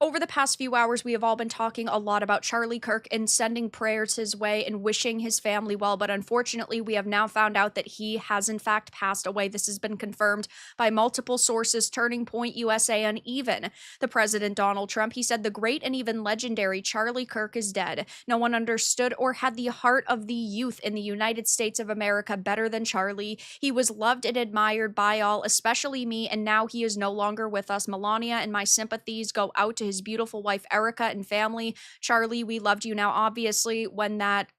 Over the past few hours, we have all been talking a lot about Charlie Kirk and sending prayers his way and wishing his family well. But unfortunately, we have now found out that he has, in fact, passed away. This has been confirmed by multiple sources, Turning Point USA, and even the President Donald Trump. He said the great and even legendary Charlie Kirk is dead. No one understood or had the heart of the youth in the United States of America better than Charlie. He was loved and admired by all, especially me, and now he is no longer with us. Melania and my sympathies go out to his beautiful wife Erica and family. Charlie, we loved you. Now, obviously, when that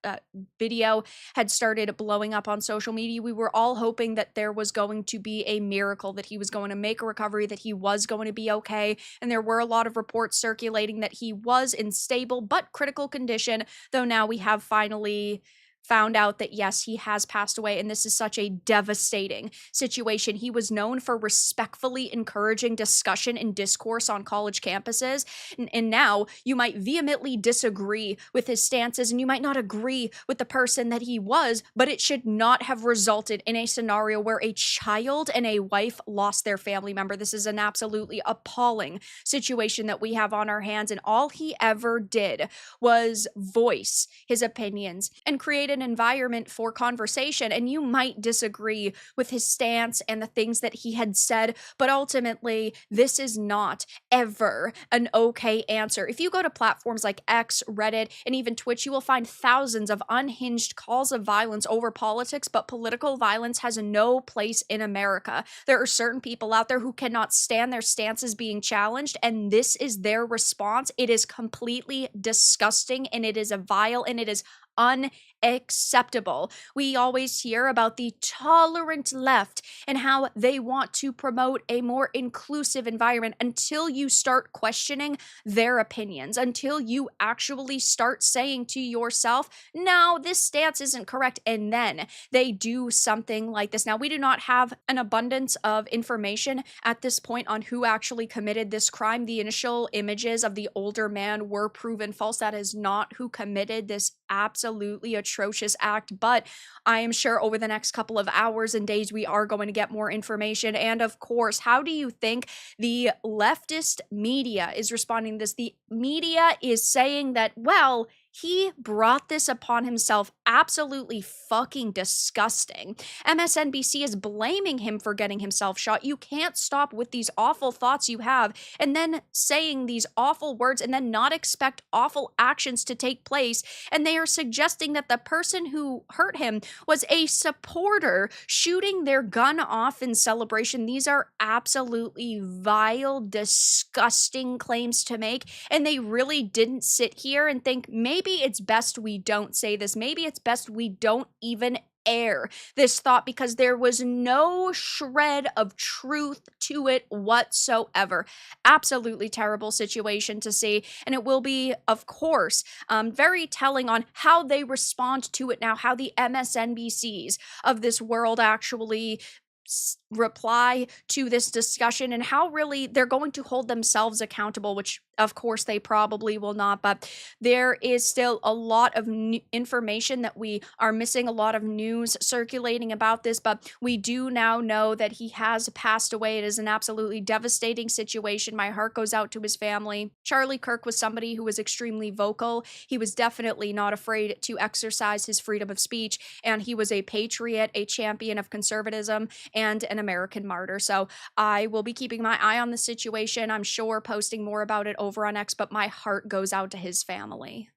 video had started blowing up on social media, we were all hoping that there was going to be a miracle, that he was going to make a recovery, that he was going to be okay. And there were a lot of reports circulating that he was in stable but critical condition, though now we have finally found out that yes, he has passed away, and this is such a devastating situation. He was known for respectfully encouraging discussion and discourse on college campuses, and now you might vehemently disagree with his stances, and you might not agree with the person that he was, but it should not have resulted in a scenario where a child and a wife lost their family member. This is an absolutely appalling situation that we have on our hands, and all he ever did was voice his opinions and create an environment for conversation. And you might disagree with his stance and the things that he had said, but ultimately, this is not ever an okay answer. If you go to platforms like X, Reddit, and even Twitch, you will find thousands of unhinged calls of violence over politics, but political violence has no place in America. There are certain people out there who cannot stand their stances being challenged, and this is their response. It is completely disgusting, and it is a vile, and it is unacceptable. We always hear about the tolerant left and how they want to promote a more inclusive environment until you start questioning their opinions, until you actually start saying to yourself, no, this stance isn't correct, and then they do something like this. Now, we do not have an abundance of information at this point on who actually committed this crime. The initial images of the older man were proven false. That is not who committed this absolutely atrocious act, but I am sure over the next couple of hours and days we are going to get more information. And of course, how do you think the leftist media is responding to this? The media is saying that, well, he brought this upon himself. Absolutely fucking disgusting. MSNBC is blaming him for getting himself shot. You can't stop with these awful thoughts you have and then saying these awful words and then not expect awful actions to take place. And they are suggesting that the person who hurt him was a supporter shooting their gun off in celebration. These are absolutely vile, disgusting claims to make. And they really didn't sit here and think, maybe it's best we don't say this. Maybe it's best we don't even air this thought, because there was no shred of truth to it whatsoever. Absolutely terrible situation to see. And it will be, of course, very telling on how they respond to it now, how the MSNBCs of this world actually reply to this discussion, and how really they're going to hold themselves accountable, which of course they probably will not. But there is still a lot of information that we are missing, a lot of news circulating about this, but we do now know that he has passed away. It is an absolutely devastating situation. My heart goes out to his family. Charlie Kirk was somebody who was extremely vocal. He was definitely not afraid to exercise his freedom of speech, and he was a patriot, a champion of conservatism, and an American martyr. So I will be keeping my eye on the situation. I'm sure posting more about it over on X, but my heart goes out to his family.